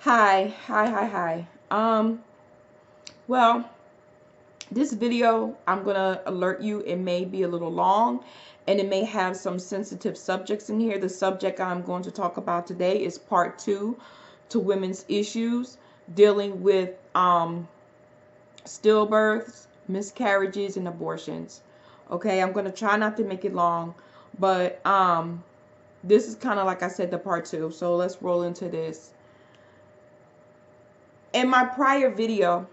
Hi. Well, this video, I'm gonna alert you, it may be a little long and it may have some sensitive subjects in here. The subject I'm going to talk about today is part 2 to women's issues dealing with stillbirths, miscarriages, and abortions. Okay, I'm gonna try not to make it long, but this is kind of like I said, the part 2. So let's roll into this. In my prior video,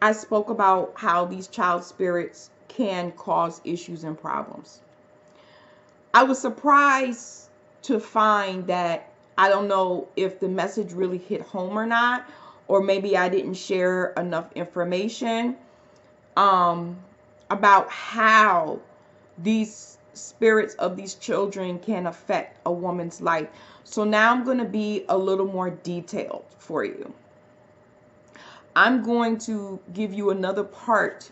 I spoke about how these child spirits can cause issues and problems. I was surprised to find that I don't know if the message really hit home or not, or maybe I didn't share enough information um, about how these spirits of these children can affect a woman's life. So now I'm going to be a little more detailed for you. I'm going to give you another part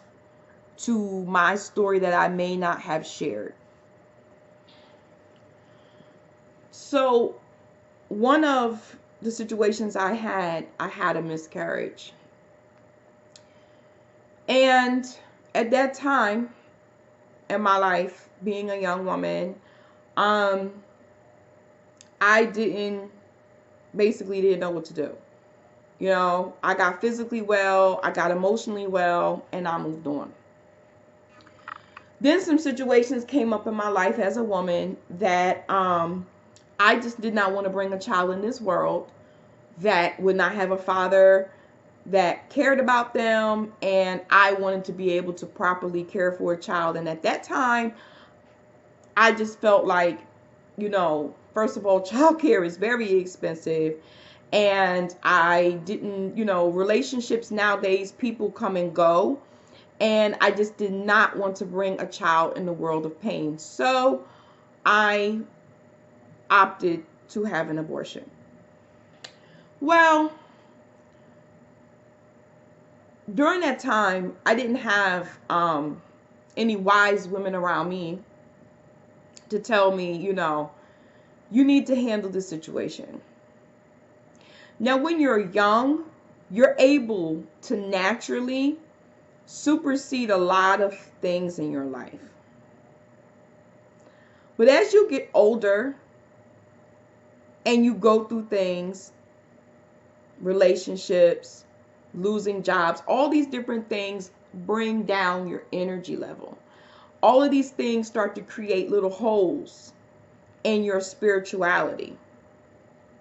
to my story that I may not have shared. So, one of the situations I had a miscarriage. And at that time in my life, being a young woman, I basically didn't know what to do. You know, I got physically well, I got emotionally well, and I moved on. Then some situations came up in my life as a woman that I just did not want to bring a child in this world that would not have a father that cared about them, and I wanted to be able to properly care for a child. And at that time, I just felt like, first of all, childcare is very expensive. And I didn't, relationships nowadays, people come and go. And I just did not want to bring a child in the world of pain. So I opted to have an abortion. Well, during that time, I didn't have any wise women around me to tell me, you need to handle this situation. Now, when you're young, you're able to naturally supersede a lot of things in your life. But as you get older and you go through things, relationships, losing jobs, all these different things bring down your energy level. All of these things start to create little holes in your spirituality.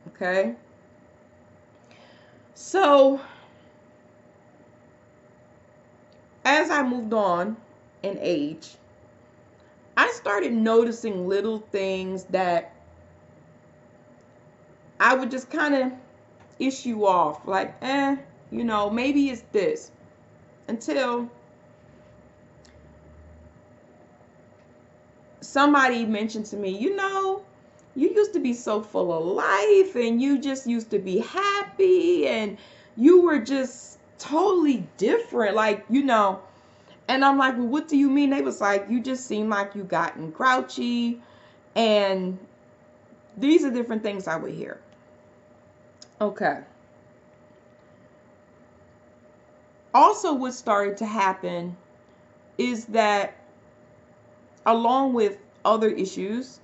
Okay? So, as I moved on in age, I started noticing little things that I would just kind of issue off, like, maybe it's this. Until somebody mentioned to me, you used to be so full of life and you just used to be happy and you were just totally different, and I'm like, well, what do you mean? They was like, you just seem like you gotten grouchy, and these are different things I would hear. Okay. Also, what started to happen is that, along with other issues,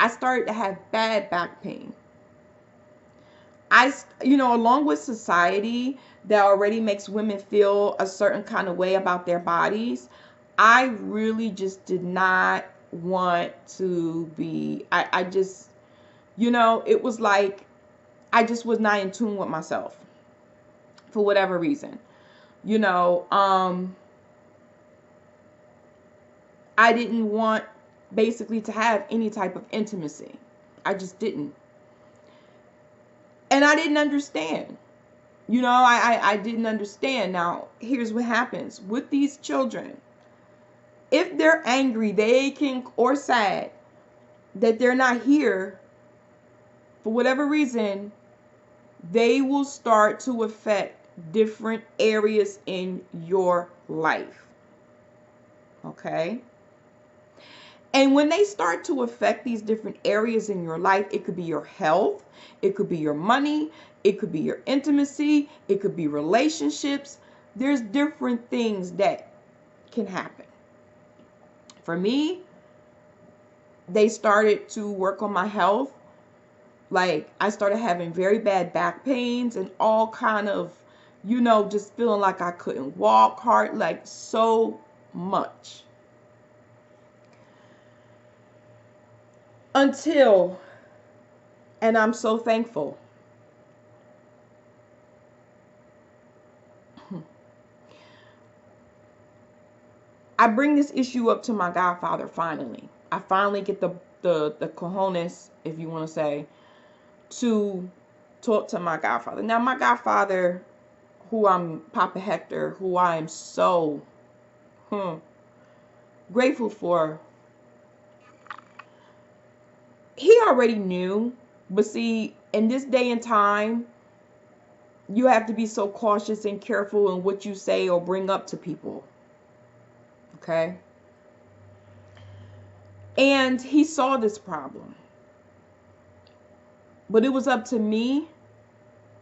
I started to have bad back pain. Along with society that already makes women feel a certain kind of way about their bodies, I really just did not want to be, I just, it was like I just was not in tune with myself for whatever reason. I didn't want basically to have any type of intimacy. I just didn't. And I didn't understand. I didn't understand. Now, here's what happens with these children. If they're angry, or sad that they're not here for whatever reason, they will start to affect different areas in your life. Okay? And when they start to affect these different areas in your life, it could be your health, it could be your money, it could be your intimacy, it could be relationships. There's different things that can happen. For me, they started to work on my health. Like, I started having very bad back pains and all kind of, just feeling like I couldn't walk hard, like so much. Until, and I'm so thankful, I bring this issue up to my Godfather finally. I finally get the cojones, if you want to say, to talk to my Godfather. Now, my Godfather, who I'm Papa Hector, who I am so grateful for, he already knew. But see, in this day and time, you have to be so cautious and careful in what you say or bring up to people. Okay? And he saw this problem. But it was up to me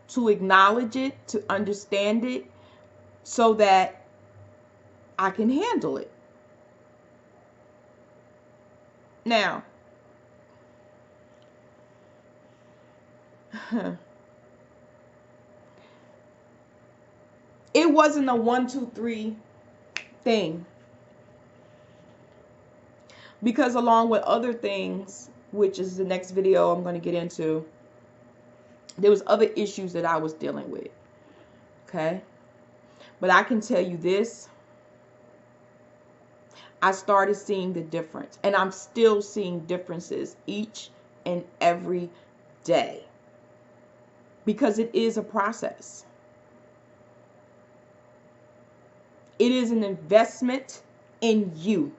to acknowledge it, to understand it, so that I can handle it. Now, it wasn't a 1, 2, 3 thing. Because along with other things, which is the next video I'm going to get into, there was other issues that I was dealing with. Okay? But I can tell you this. I started seeing the difference. And I'm still seeing differences each and every day. Because it is a process. It is an investment in you.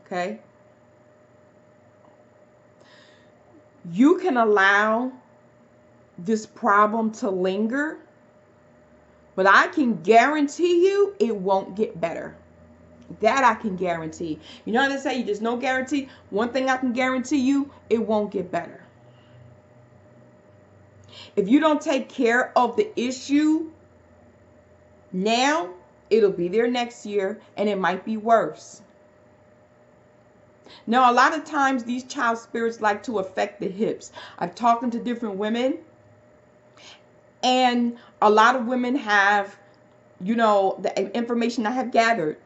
Okay? You can allow this problem to linger, but I can guarantee you it won't get better. That I can guarantee. You know how they say there's no guarantee? One thing I can guarantee you, it won't get better. If you don't take care of the issue now, it'll be there next year, and it might be worse. Now, a lot of times these child spirits like to affect the hips. I've talked to different women, and a lot of women have, the information I have gathered,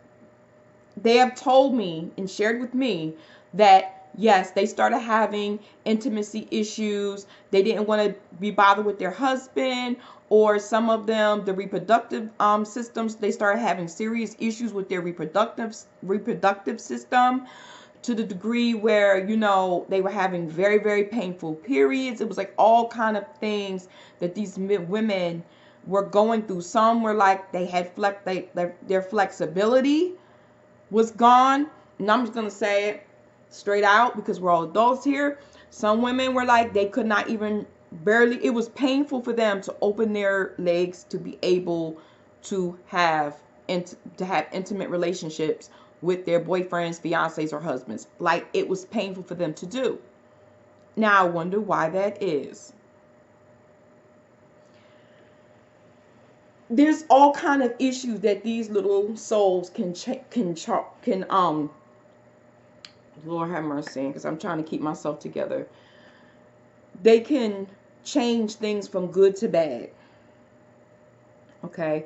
they have told me and shared with me that, yes, they started having intimacy issues. They didn't want to be bothered with their husband, or some of them, the reproductive systems, they started having serious issues with their reproductive system, to the degree where, they were having very, very painful periods. It was like all kind of things that these women were going through. Some were like they had their flexibility was gone. And I'm just going to say it straight out because we're all adults here. Some women were like they could not even barely, it was painful for them to open their legs to be able to have intimate relationships with their boyfriends, fiancés, or husbands. Like, it was painful for them to do. Now, I wonder why that is. There's all kind of issues that these little souls can Lord have mercy, because I'm trying to keep myself together. They can change things from good to bad. Okay?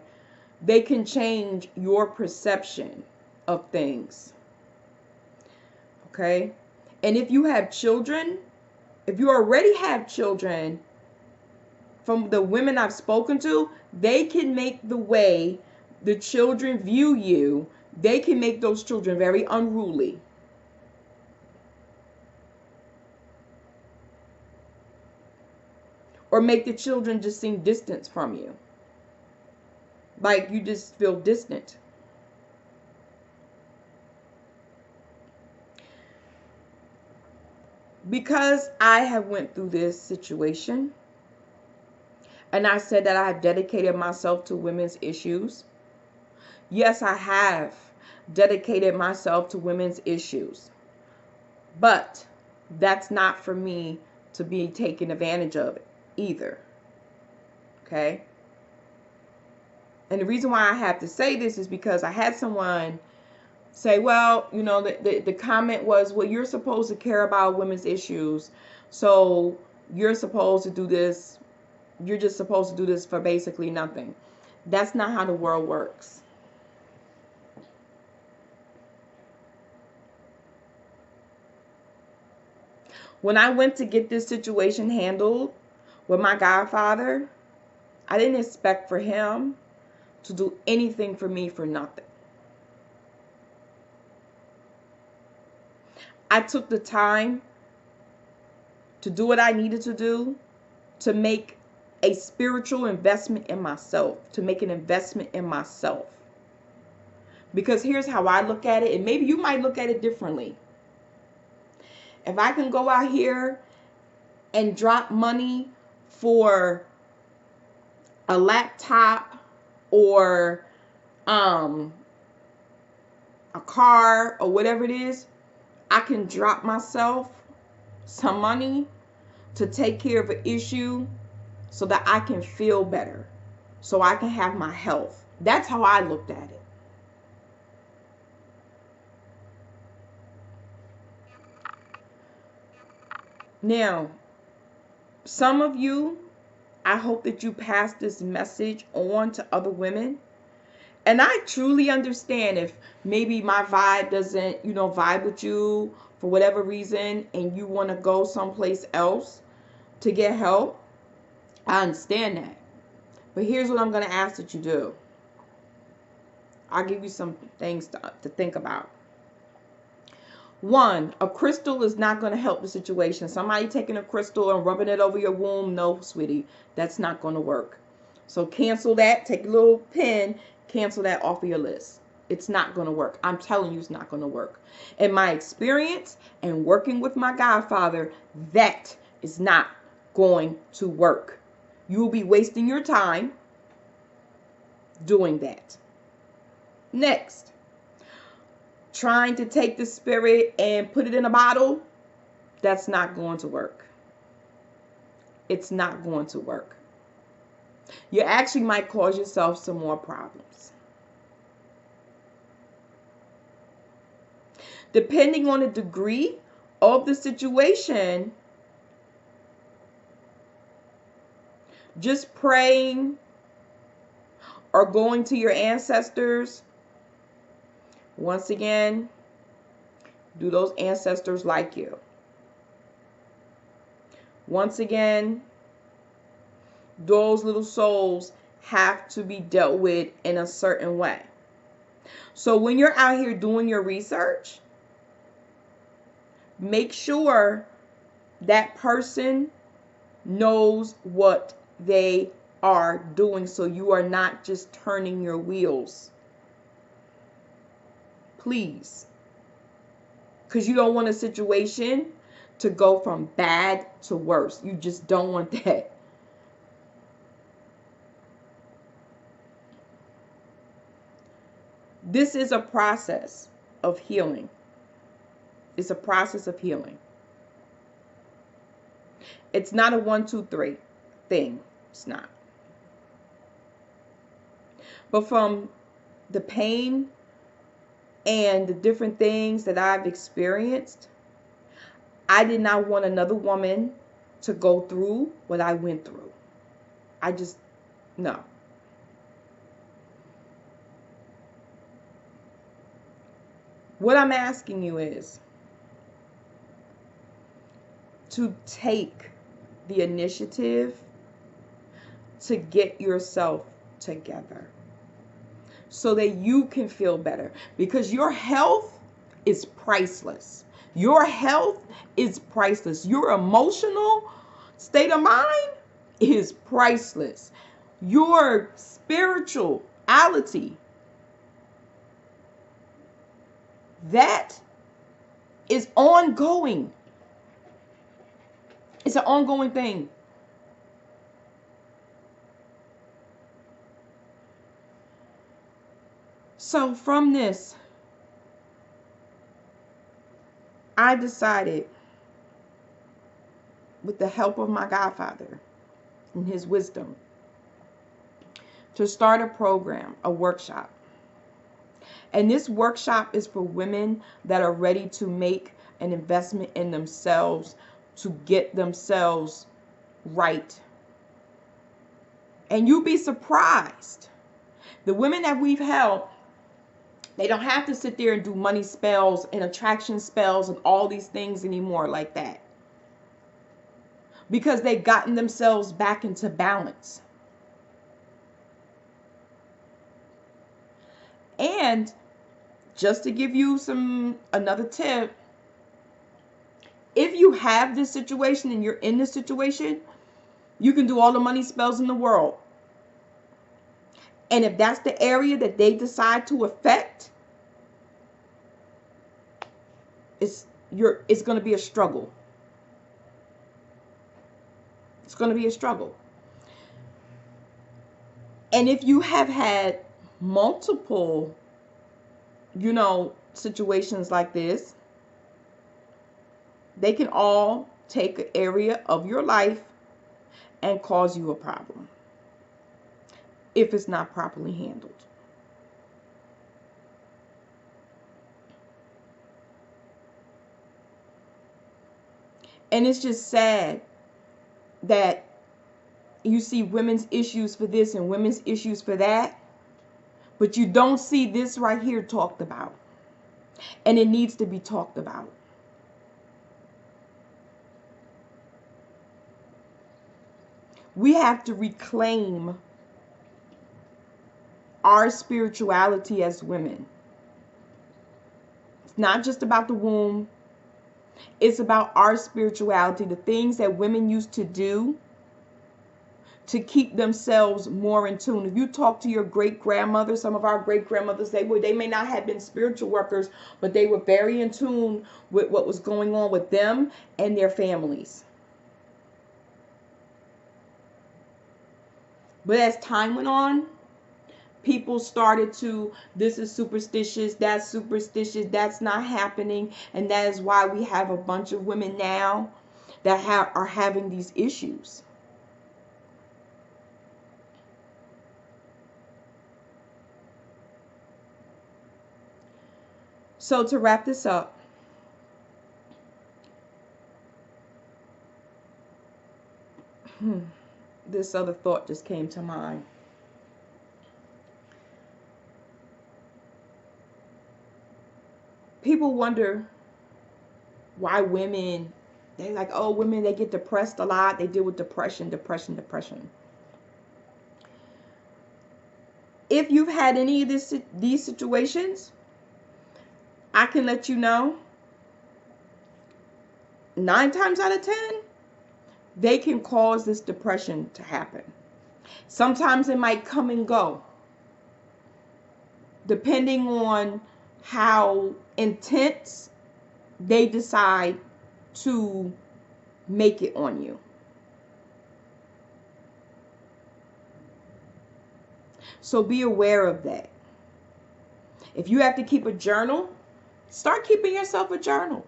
They can change your perception of things. Okay? And if you have children, if you already have children, from the women I've spoken to, they can make the way the children view you, they can make those children very unruly. Or make the children just seem distant from you. Like you just feel distant. Because I have went through this situation, and I said that I have dedicated myself to women's issues. Yes, I have. dedicated myself to women's issues. But that's not for me to be taken advantage of either. Okay? And the reason why I have to say this is because I had someone say, well, you know, the comment was, well, you're supposed to care about women's issues, so you're supposed to do this. You're just supposed to do this for basically nothing. That's not how the world works. When I went to get this situation handled with my godfather, I didn't expect for him to do anything for me for nothing. I took the time to do what I needed to do to make a spiritual investment in myself, to make an investment in myself. Because here's how I look at it, and maybe you might look at it differently. If I can go out here and drop money for a laptop or a car or whatever it is, I can drop myself some money to take care of an issue so that I can feel better, so I can have my health. That's how I looked at it. Now, some of you, I hope that you pass this message on to other women. And I truly understand if maybe my vibe doesn't, vibe with you for whatever reason, and you want to go someplace else to get help. I understand that. But here's what I'm going to ask that you do. I'll give you some things to think about. One, a crystal is not going to help the situation. Somebody taking a crystal and rubbing it over your womb, no, sweetie, that's not going to work. So cancel that. Take a little pen, cancel that off of your list. It's not going to work. I'm telling you, it's not going to work. In my experience and working with my godfather, that is not going to work. You will be wasting your time doing that. Next, trying to take the spirit and put it in a bottle, that's not going to work. It's not going to work. You actually might cause yourself some more problems. Depending on the degree of the situation, just praying or going to your ancestors, once again, do those ancestors like you? Once again, those little souls have to be dealt with in a certain way. So when you're out here doing your research, make sure that person knows what they are doing, so you are not just turning your wheels. Please. Because you don't want a situation to go from bad to worse. You just don't want that. This is a process of healing. It's a process of healing. It's not a 1, 2, 3 thing. It's not. But from the pain and the different things that I've experienced, I did not want another woman to go through what I went through. No. What I'm asking you is to take the initiative to get yourself together so that you can feel better, because your health is priceless. Your health is priceless. Your emotional state of mind is priceless. Your spirituality, that is ongoing. It's an ongoing thing. So from this, I decided, with the help of my Godfather and his wisdom, to start a program, a workshop. And this workshop is for women that are ready to make an investment in themselves, to get themselves right. And you'll be surprised. The women that we've helped, they don't have to sit there and do money spells and attraction spells and all these things anymore like that, because they've gotten themselves back into balance. And just to give you another tip, if you have this situation and you're in this situation, you can do all the money spells in the world. And if that's the area that they decide to affect, it's going to be a struggle. It's going to be a struggle. And if you have had multiple, situations like this, they can all take an area of your life and cause you a problem if it's not properly handled. And it's just sad that you see women's issues for this and women's issues for that, but you don't see this right here talked about. And it needs to be talked about. We have to reclaim our spirituality as women. It's not just about the womb. It's about our spirituality, the things that women used to do to keep themselves more in tune. If you talk to your great-grandmother, some of our great-grandmothers, they may not have been spiritual workers, but they were very in tune with what was going on with them and their families. But as time went on, people started to, this is superstitious, that's not happening. And that is why we have a bunch of women now that are having these issues. So to wrap this up, this other thought just came to mind. People wonder why women, they're like, oh, women, they get depressed a lot. They deal with depression. If you've had any of these situations, I can let you know, 9 times out of 10, they can cause this depression to happen. Sometimes it might come and go, depending on how intense they decide to make it on you. So be aware of that. If you have to keep a journal, start keeping yourself a journal.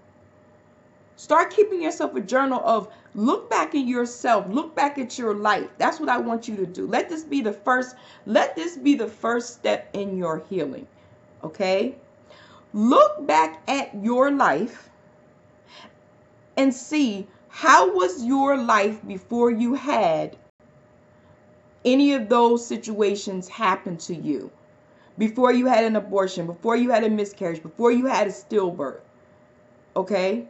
Start keeping yourself a journal of, look back at yourself, look back at your life. That's what I want you to do. Let this be the first step in your healing. Okay? Look back at your life and see, how was your life before you had any of those situations happen to you? Before you had an abortion, before you had a miscarriage, before you had a stillbirth. Okay?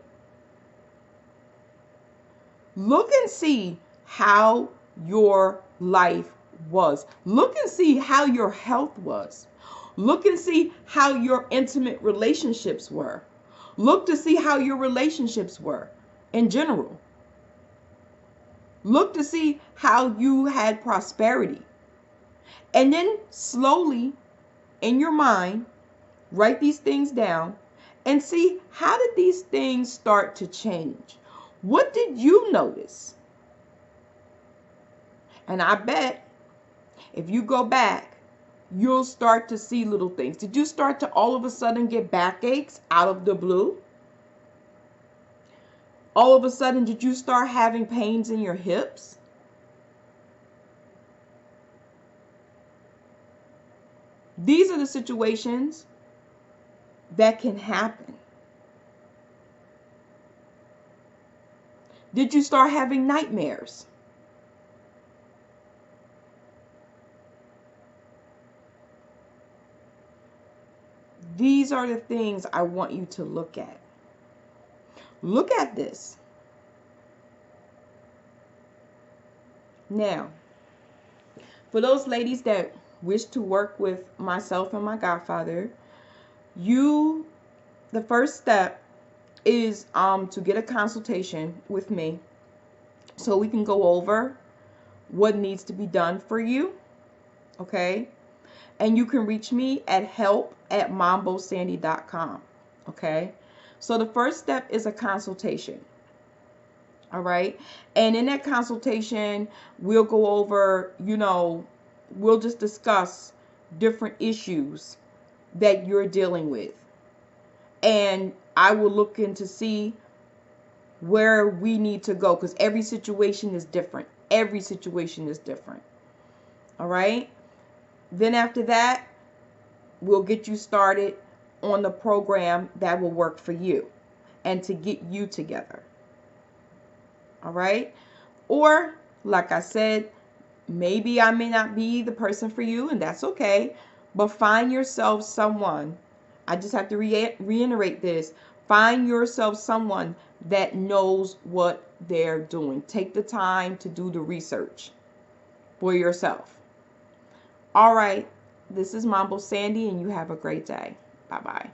Look and see how your life was. Look and see how your health was. Look and see how your intimate relationships were. Look to see how your relationships were in general. Look to see how you had prosperity. And then slowly, in your mind, write these things down and see, how did these things start to change? What did you notice? And I bet if you go back, you'll start to see little things. Did you start to all of a sudden get backaches out of the blue? All of a sudden, did you start having pains in your hips? These are the situations that can happen. Did you start having nightmares? These are the things I want you to look at. Look at this. Now, for those ladies that wish to work with myself and my Godfather, the first step is to get a consultation with me so we can go over what needs to be done for you, okay? And you can reach me at help@mambosandy.com, okay? So the first step is a consultation, all right? And in that consultation, we'll go over, we'll just discuss different issues that you're dealing with. And I will look in to see where we need to go, because every situation is different. Every situation is different. All right? Then after that, we'll get you started on the program that will work for you and to get you together. All right? Or, like I said, maybe I may not be the person for you, and that's okay. But find yourself someone. I just have to reiterate this. Find yourself someone that knows what they're doing. Take the time to do the research for yourself. All right. This is Mambo Sandy, and you have a great day. Bye-bye.